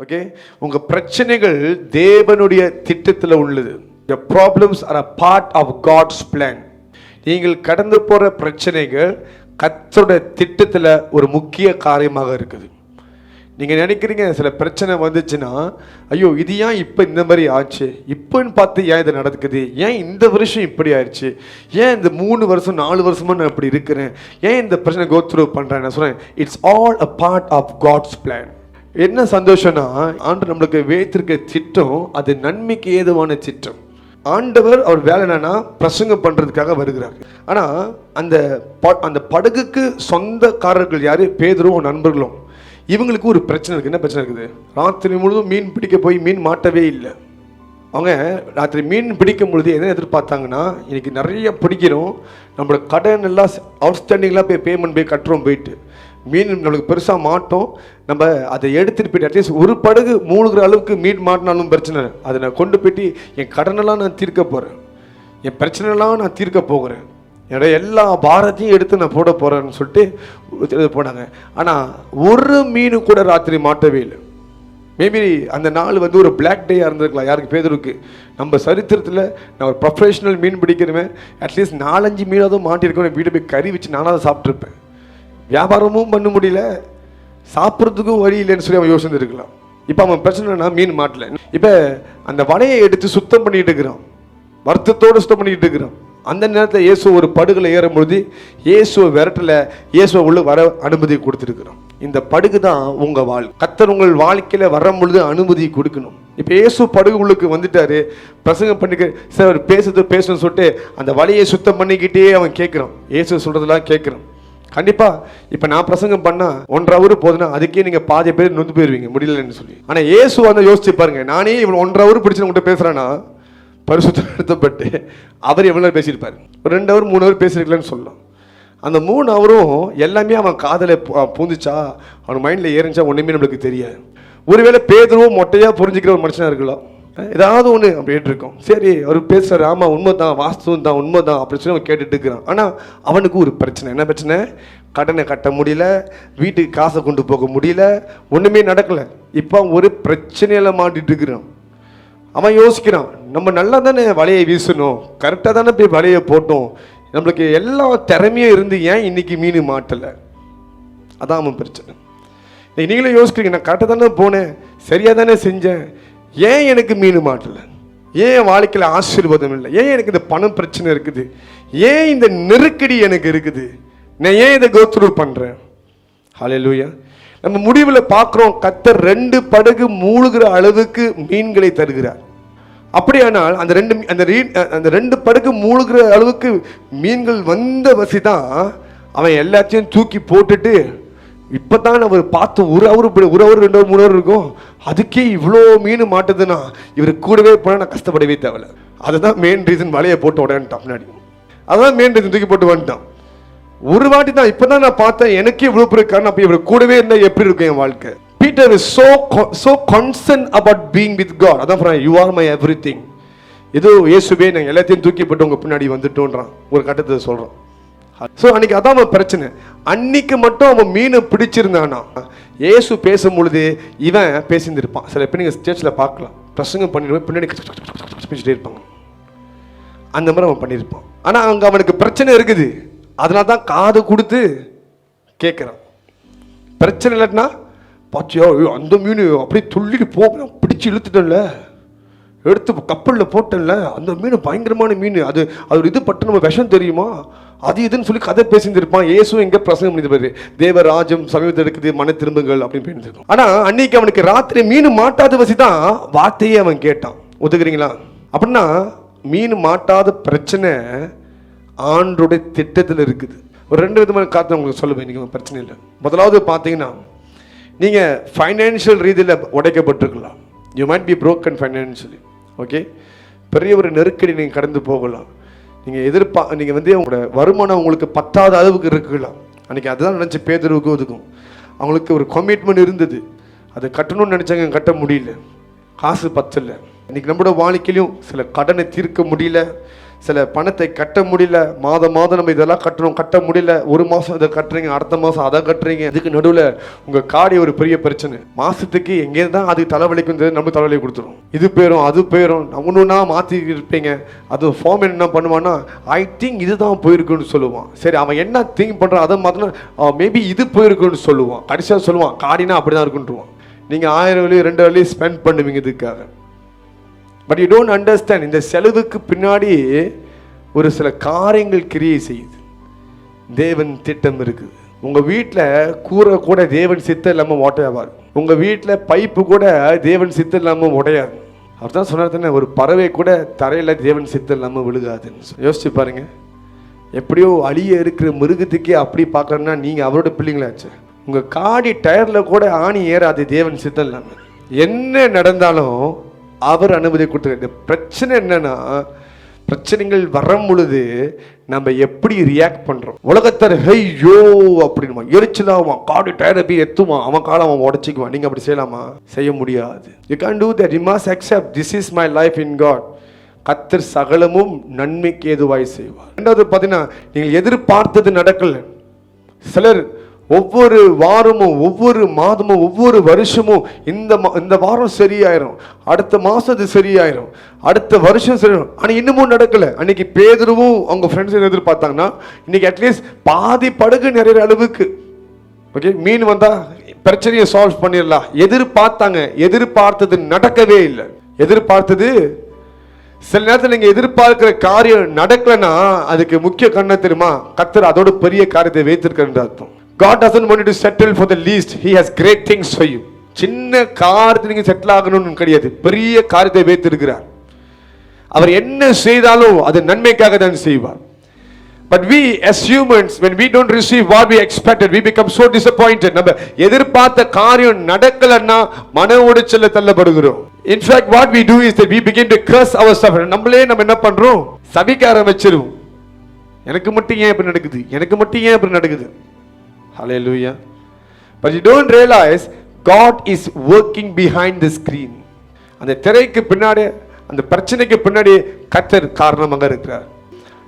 Okay, உங்கள் பிரச்சனைகள் தேவனுடைய திட்டத்தில் உள்ளது. The problems are a part of God's plan. நீங்கள் கடந்து போகிற பிரச்சனைகள் கர்த்தருடைய திட்டத்தில் ஒரு முக்கிய காரியமாக இருக்குது. நீங்கள் நினைக்கிறீங்க சில பிரச்சனை வந்துச்சுன்னா, ஐயோ இது ஏன் இப்போ இந்த மாதிரி ஆச்சு, இப்போன்னு பார்த்து ஏன் இது நடக்குது, ஏன் இந்த வருஷம் இப்படி ஆயிடுச்சு, ஏன் இந்த 3 வருஷம் 4 வருஷமாக நான் இப்படி இருக்கிறேன், ஏன் இந்த பிரச்சனை கோ த்ரூ பண்ணுறேன். நான் சொல்கிறேன், it's all a part of God's plan. என்ன சந்தோஷம்னா, ஆண்டவர் நம்மளுக்கு வைத்திருக்க திட்டம் அது நன்மைக்கு ஏதுவான திட்டம். ஆண்டவர் அவர் வேலை என்னன்னா பிரசங்கம் பண்ணுறதுக்காக வருகிறார். ஆனால் அந்த படகுக்கு சொந்தக்காரர்கள் யார்? பேதுருவும் நண்பர்களும். இவங்களுக்கு ஒரு பிரச்சனை இருக்குது. என்ன பிரச்சனை இருக்குது? ராத்திரி முழுதும் மீன் பிடிக்க போய் மீன் மாட்டவே இல்லை. அவங்க ராத்திரி மீன் பிடிக்கும் பொழுது என்ன எதிர்பார்த்தாங்கன்னா, இன்றைக்கி நிறைய பிடிக்கிறோம், நம்மளோட கடன் எல்லாம் அவுட்ஸ்டாண்டிங்லாம் போய் பேமெண்ட் போய் கட்டுறோம், போயிட்டு மீன் நம்மளுக்கு பெருசாக மாட்டோம், நம்ம அதை எடுத்துகிட்டு போய்ட்டு அட்லீஸ்ட் ஒரு படகு மூழ்கிற அளவுக்கு மீன் மாட்டினாலும் பிரச்சனை, அதை நான் கொண்டு போய்ட்டு என் கடனெல்லாம் நான் தீர்க்க போகிறேன், என் பிரச்சனைலாம் நான் தீர்க்க போகிறேன், என்னோட எல்லா பாரத்தையும் எடுத்து நான் போட போகிறேன்னு சொல்லிட்டு போனாங்க. ஆனால் ஒரு மீன் கூட ராத்திரி மாட்டவே இல்லை. மேபி அந்த நாள் வந்து ஒரு பிளாக் டேயாக இருந்திருக்கலாம் யாருக்கு? பேதுருக்கு. நம்ம சரித்திரத்தில் நான் ஒரு ப்ரொஃபஷனல் மீன் பிடிக்கிறவன், அட்லீஸ்ட் 4-5 மீனாவது மாட்டிருக்கேன், வீடு போய் கறி வச்சு நானாவது சாப்பிட்ருப்பேன். வியாபாரமும் பண்ண முடியல, சாப்பிட்றதுக்கும் வழி இல்லைன்னு சொல்லி அவன் யோசிச்சுருக்கலாம். இப்போ அவன் பிரச்சனைனா மீன் மாட்டல. இப்போ அந்த வலையை எடுத்து சுத்தம் பண்ணிட்டு இருக்கிறான், வருத்தத்தோடு சுத்தம் பண்ணிக்கிட்டு இருக்கிறான். அந்த நேரத்தில் இயேசு ஒரு படுகுல ஏறும்பொழுது இயேசுவை விரட்டல, இயேசுவை உள்ள வர அனுமதி கொடுத்துருக்குறோம். இந்த படுகு தான் உங்கள் வாழ்க்கை. கர்த்தர் உங்கள் வாழ்க்கையில் வரும் பொழுது அனுமதி கொடுக்கணும். இப்போ இயேசு படுகு உள்ளுக்கு வந்துட்டாரு, பிரசங்கம் பண்ணிக்க சார் பேசணும்னு சொல்லிட்டு அந்த வலையை சுத்தம் பண்ணிக்கிட்டே அவன் கேட்குறான், இயேசு சொல்கிறதெல்லாம் கேட்குறான். கண்டிப்பாக இப்போ நான் பிரசங்கம் பண்ணால் 1.5 hour போதுன்னா அதுக்கே நீங்கள் பாதி பேர் நொந்து போயிருவீங்க முடியலன்னு சொல்லி. ஆனால் இயேசு வந்து யோசிச்சு பாருங்க, நானே இவன் 1.5 hour பிடிச்சு உங்கள்கிட்ட பேசுகிறேன்னா பரிசுத்தப்படுத்தப்பட்டு அவர் எவ்வளோ நேரம் பேசியிருப்பார்? ஒரு 2 hour 3 hour பேசியிருக்கலன்னு சொல்லலாம். அந்த 3 hour எல்லாமே அவன் காதலை பூந்துச்சா, அவன் மைண்டில் ஏறிச்சா ஒன்றுமே நம்மளுக்கு தெரியாது. ஒருவேளை பேதுருவும் மொட்டையாக புரிஞ்சுக்கிற ஒரு மனுஷனாக இருக்கலாம், ஏதாவது ஒன்று அப்படின்ட்டு இருக்கோம். சரி அவர் பேசுகிறார், ஆமாம் உண்மை தான், வாஸ்தவம் தான், உண்மை தான் அப்படின்னு சொல்லி அவன் கேட்டுட்டு இருக்கிறான். ஆனால் அவனுக்கு ஒரு பிரச்சனை. என்ன பிரச்சனை? கடனை கட்ட முடியல, வீட்டுக்கு காசை கொண்டு போக முடியல, ஒன்றுமே நடக்கலை. இப்போ அவன் ஒரு பிரச்சனையில் மாட்டிட்டு இருக்கிறான். அவன் யோசிக்கிறான், நம்ம நல்லா தானே வலையை வீசணும், கரெக்டாக தானே போய் வலையை போட்டோம், நம்மளுக்கு எல்லா திறமையும் இருந்து ஏன் இன்னைக்கு மீன் மாட்டலை? அதான் அவன் பிரச்சனை. நீங்களும் யோசிக்கிறீங்க, நான் கரெக்டாக தானே போனேன், சரியாக தானே செஞ்சேன், ஏன் எனக்கு மீன் மாட்டலை? ஏன் வாழ்க்கையில் ஆசீர்வாதம் இல்லை? ஏன் எனக்கு இந்த பணம் பிரச்சனை இருக்குது? ஏன் இந்த நெருக்கடி எனக்கு இருக்குது? நான் ஏன் இதை கோ த்ரூ பண்ணுறேன்? ஹல்லேலூயா. நம்ம முடிவில் பார்க்குறோம், கர்த்தர் 2 படகு மூழ்கிற அளவுக்கு மீன்களை தருகிறார். அப்படியானால் அந்த 2 படகு மூழ்கிற அளவுக்கு மீன்கள் வந்த வசி தான் அவன் எல்லாத்தையும் தூக்கி போட்டுட்டு, இப்போ தான் அவர் பார்த்து ஒரு அவர் 2 hour 3 hour இருக்கும், அதுக்கே இவ்வளோ மீன் மாட்டுதுன்னா இவர் கூடவே போனால் நான் கஷ்டப்படவே தேவையில்ல. அதுதான் மெயின் ரீசன் வலையை போட்டு உடன்ட்டான் முன்னாடி. அதுதான் மெயின் ரீசன், தூக்கி போட்டு வந்துட்டான். ஒரு வாட்டி தான் இப்போ தான் நான் பார்த்தேன், எனக்கே இவ்வளோ பெரிய காரணம், அப்போ இவர் கூடவே இருந்தால் எப்படி இருக்கும் என் வாழ்க்கை? Peter is so concerned about being with God. அதான் you are my everything. ஏதோ இயேசுவே நான் எல்லாத்தையும் தூக்கி போட்டு உங்கள் பின்னாடி வந்துட்டோன்றான் ஒரு கட்டத்தை சொல்கிறான். ஸோ அன்னைக்கு அதான் அவன் பிரச்சனை. அன்னைக்கு மட்டும் அவன் மீனை பிடிச்சிருந்தானா, இயேசு பேசும் பொழுது இவன் பேசியிருந்திருப்பான். சில பேர் நீங்கள் ஸ்டேஜில் பார்க்கலாம், பிரசங்கம் பண்ணிடுவேன் பின்னாடி பேசிட்டே இருப்பாங்க, அந்த மாதிரி அவன் பண்ணியிருப்பான். ஆனால் அங்கே அவனுக்கு பிரச்சனை இருக்குது, அதனால தான் காது கொடுத்து கேட்குறான். பிரச்சனை இல்லைன்னா பாத்தியா அந்த மீன் அப்படியே துள்ளிட்டு போகலாம், பிடிச்சி இழுத்துட்டல, எடுத்து கப்பலில் போட்டல, அந்த மீன் பயங்கரமான மீன், அது இது பட்டு நம்ம விஷம் தெரியுமா, அது இதுன்னு சொல்லி கதை பேசியிருப்பான். இயேசு எங்கே பிரசங்கம் பண்ணியிருப்பாரு, தேவராஜ்யம் சமீபத்தில் இருக்குது, மன திரும்புங்கள் அப்படின்னு பேசியிருக்கோம். ஆனால் அன்னைக்கு அவனுக்கு ராத்திரி மீன் மாட்டாத வசி தான் வார்த்தையே அவன் கேட்டான். ஒத்துக்கிறீங்களா? அப்படின்னா மீன் மாட்டாத பிரச்சனை ஆண்டோடைய திட்டத்தில் இருக்குது. ஒரு 2 விதமான காரணம் உங்களுக்கு சொல்லுவேன், நீங்கள் பிரச்சனை இல்லை. முதலாவது பார்த்தீங்கன்னா, நீங்கள் ஃபைனான்ஷியல் ரீதியில் உடைக்கப்பட்டிருக்கலாம். You might be broken financially. Okay, பெரிய ஒரு நெருக்கடி நீங்கள் கடந்து போகலாம். நீங்கள் வந்து உங்களோட வருமானம் உங்களுக்கு 10வது அளவுக்கு இருக்கலாம். அன்றைக்கி அதுதான் நினச்சி பேதுருவுக்கும் இதுக்கும் அவங்களுக்கு ஒரு கமிட்மெண்ட் இருந்தது, அதை கட்டணும்னு நினச்சாங்க, கட்ட முடியல, காசு பத்தலை. இன்றைக்கி நம்மளோட வாழ்க்கையிலையும் சில கடனை தீர்க்க முடியல, சில பணத்தை கட்ட முடியல, மாதம் நம்ம இதெல்லாம் கட்டணும், கட்ட முடியல, ஒரு மாதம் இதை கட்டுறீங்க, அடுத்த மாதம் அதை கட்டுறீங்க. இதுக்கு நடுவில் உங்கள் காடி ஒரு பெரிய பிரச்சனை. மாதத்துக்கு எங்கே தான் அதுக்கு தலைவலிக்கும் நம்ம தலைவலி கொடுத்துரும். இது போயிடும் அது போயிடும், ஒன்றுனா மாற்றி இருப்பீங்க. அது ஃபார்ம் என்ன பண்ணுவான்னா, ஐ திங்க் இதுதான் போயிருக்குன்னு சொல்லுவான். சரி, அவன் என்ன திங்க் பண்ணுறான் அதை மாற்றினா மேபி இது போயிருக்குன்னு சொல்லுவான். கடைசியாக சொல்லுவான் காடினா அப்படி தான் இருக்குன்ட்டுருவான். நீங்கள் 1000 வழி 2 வழி ஸ்பெண்ட் பண்ணுவீங்க இதுக்காக. பட் யூ டோன்ட் அண்டர்ஸ்டாண்ட், இந்த செலவுக்கு பின்னாடி ஒரு சில காரியங்கள் கிரியை செய்யுது. தேவன் திட்டம் இருக்குது. உங்கள் வீட்டில் கூரை கூட தேவன் சித்தம் இல்லாமல் ஓட்டையாவார். உங்கள் வீட்டில் பைப்பு கூட தேவன் சித்தம் இல்லாமல் உடையாது. அவர் தான் சொன்னார் தானே, ஒரு பறவை கூட தரையில் தேவன் சித்தம் இல்லாமல் விழுகாதுன்னு. யோசிச்சு பாருங்க, எப்படியோ அழிய இருக்கிற மிருகத்துக்கே அப்படி பார்க்கறன்னா நீங்கள் அவரோட பிள்ளைங்களாச்சு. உங்கள் காடி டயரில் கூட ஆணி ஏறாது தேவன் சித்தம் இல்லாமல். என்ன நடந்தாலும் அவர் அனுமதி கொடுத்துருக்க. பிரச்சனை என்னன்னா, பிரச்சனைகள் வரும் பொழுது நம்ம எப்படி ரியாக்ட் பண்றோம். உலகத்தர் ஹையோ அப்படின்மா எரிச்சலாவான், காடி டயரை போய் எத்துவான், அவன் காலை அவன் உடச்சிக்குவான். நீங்க அப்படி செய்யலாமா? செய்ய முடியாது. You can't do that. You must accept this is my life in God. கர்த்தர் சகலமும் நன்மைக்கு ஏதுவாய் செய்வார். ரெண்டாவது பார்த்தீங்கன்னா, நீங்கள் எதிர்பார்த்தது நடக்கல. சிலர் ஒவ்வொரு வாரமும் ஒவ்வொரு மாதமும் ஒவ்வொரு வருஷமும் இந்த வாரம் சரியாயிரும், அடுத்த மாதம் அது சரியாயிரும், அடுத்த வருஷம் சரியாயிரும். ஆனால் இன்னமும் நடக்கலை. அன்னைக்கு பேதுருவும் அவங்க ஃப்ரெண்ட்ஸ் எதிர்பார்த்தாங்கன்னா இன்னைக்கு அட்லீஸ்ட் பாதி படகு நிறைய அளவுக்கு ஓகே மீன் வந்தால் பிரச்சனையை சால்வ் பண்ணிடலாம் எதிர்பார்த்தாங்க. எதிர்பார்த்தது நடக்கவே இல்லை. எதிர்பார்த்தது சில நேரத்தில் நீங்கள் எதிர்பார்க்கிற காரியம் நடக்கலைன்னா அதுக்கு முக்கிய காரணம் தெரியுமா? கர்த்தர் அதோட பெரிய காரியத்தை வைத்திருக்கின்ற அர்த்தம். God doesn't want you to settle for the least. He has great things for you. சின்ன காரியத்தை நீங்க செட்டில் ஆகணும்னு கிடையாது, பெரிய காரியத்தை வைத்திருக்கிறார். அவர் என்ன செய்தாலும் அது நன்மைக்காக தான் செய்வார். But we as humans, when we don't receive what we expected, we become so disappointed. நம்ம எதிர்பார்த்த காரியம் நடக்கலன்னா மன உடைச்சல்ல தள்ளப்படுகிறோம். In fact, what we do is that we begin to curse ourselves. நம்ம என்ன பண்றோம்? சபிக்க ஆரம்பிச்சிரும். எனக்கு மட்டும் ஏன் இப்படி நடக்குது, எனக்கு மட்டும் ஏன் இப்படி நடக்குது. Hallelujah. But you don't realize God is working behind the screen. அந்த திரைக்கு பின்னாடி, அந்த பிரச்சனைக்கு பின்னாடி கர்த்தர் காரணமாக இருக்கிறார்.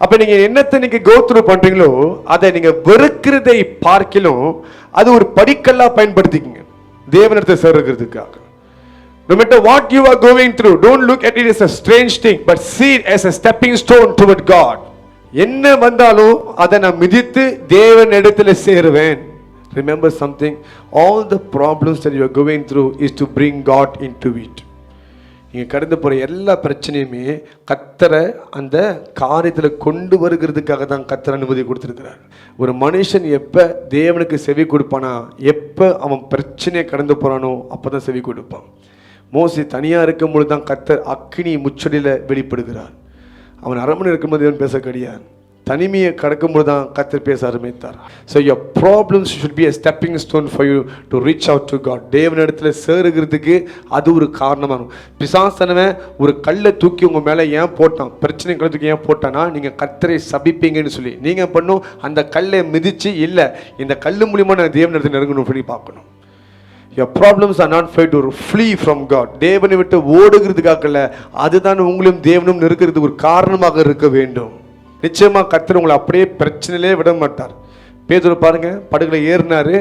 அப்ப நீங்க என்னத்தை நீங்க go through பண்றீங்களோ அதை நீங்க வெறுக்கிறதை பார்க்கலாம் அது ஒரு படிக்கல்லா பயன்படுத்திக்கங்க தேவனிடத்தை சேர்றதுக்காக. No matter what you are going through, don't look at it as a strange thing, but see it as a stepping stone toward God. என்ன வந்தாலும் அதை நான் மிதித்து தேவன் இடத்துல சேருவேன். Remember something, all the problems that you are going through is to bring God into it. நீங்க கடந்து போற எல்லா பிரச்சனையுமே கர்த்தரை அந்த காரியத்தில் கொண்டு வருகிறதுக்காக தான் கர்த்தர் அனுமதி கொடுத்திருக்கிறார். ஒரு மனுஷன் எப்ப தேவனுக்கு செவி கொடுப்பானா, எப்ப அவன் பிரச்சனையை கடந்து போறானோ அப்பதான் செவி கொடுப்பான். மோசே தனியா இருக்கும் பொழுது தான் கர்த்தர் அக்கினி முச்சடியில வெளிப்படுகிறார். அவன் அரண்மனை இருக்கும்போது தேவன் பேச கிடையாது, தனிமையை கடக்கும்போது தான் கர்த்தர் பேச ஆரம்பித்தார். So your problems should be a stepping stone for you to reach out to God. தேவனிடத்துல சேருகிறதுக்கு அது ஒரு காரணமாகும். பிசாசனவன் ஒரு கல்லை தூக்கி உங்க மேல ஏன் போட்டான், பிரச்சனை கல்லுக்கு ஏன் போட்டானா, நீங்க கர்த்தரை சபிப்பீங்கன்னு சொல்லி நீங்க பண்ணும் அந்த கல்லை மிதிச்சு இல்ல இந்த கல்லு மூலியமா நான் தேவனிடத்துல நெருங்கணும் சொல்லி பார்க்கணும். Your problems are not for you to flee from God. தேவனை விட்டு ஓடுகிறதுக்காக இல்ல, அதுதான் உங்களும் தேவனும் நெருக்கிறதுக்கு ஒரு காரணமாக இருக்க வேண்டும். நிச்சயமா கர்த்தர் உங்களை அப்படியே பிரச்சனையிலே விட மாட்டார். பேதுரு பாருங்க, படகுல ஏறினாரு,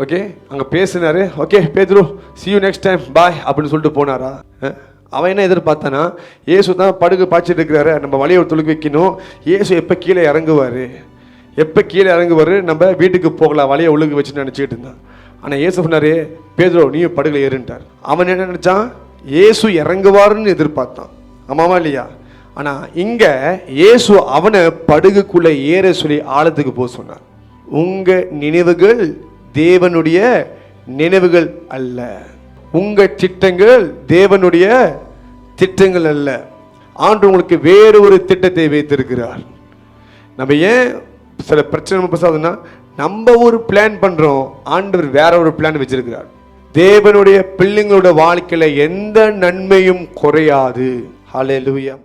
ஓகே அங்க பேசினாரு, ஓகே பேதுரு see you next time bye அப்படின்னு சொல்லிட்டு போனாரா? அவன் என்ன எதிர்பார்த்தானா, இயேசு தான் படகு பாய்ச்சிட்டு இருக்கிறாரு, நம்ம வலையை துளுக்கி வைக்கணும், இயேசு எப்போ கீழே இறங்குவார், எப்போ கீழே இறங்குவார், நம்ம வீட்டுக்கு போகலாம் வலையை ஒழுங்கு வச்சுன்னு நினச்சிக்கிட்டு இருந்தான். ஆனால் இயேசு சொன்னாரு, பேதுரு நீயும் படகுல ஏறுன்ட்டார். அவன் என்ன நினைச்சான், இயேசு இறங்குவாருன்னு எதிர்பார்த்தான். ஆமாவா இல்லையா? ஆனால் இங்கே இயேசு அவனை படகுக்குள்ளே ஏற சொல்லி ஆழத்துக்கு போக சொன்னார். உங்கள் நினைவுகள் தேவனுடைய நினைவுகள் அல்ல, உங்கள் திட்டங்கள் தேவனுடைய திட்டங்கள் அல்ல. ஆண்டு உங்களுக்கு வேறு ஒரு திட்டத்தை வைத்திருக்கிறார். நம்ம ஏன் சில பிரச்சனை பேசாதுன்னா, நம்ம ஒரு பிளான் பண்றோம், ஆண்டவர் வேற ஒரு பிளான் வச்சிருக்கிறார். தேவனுடைய பிள்ளைங்களோட வாழ்க்கையில எந்த நன்மையும் குறையாது. ஹல்லேலூயா.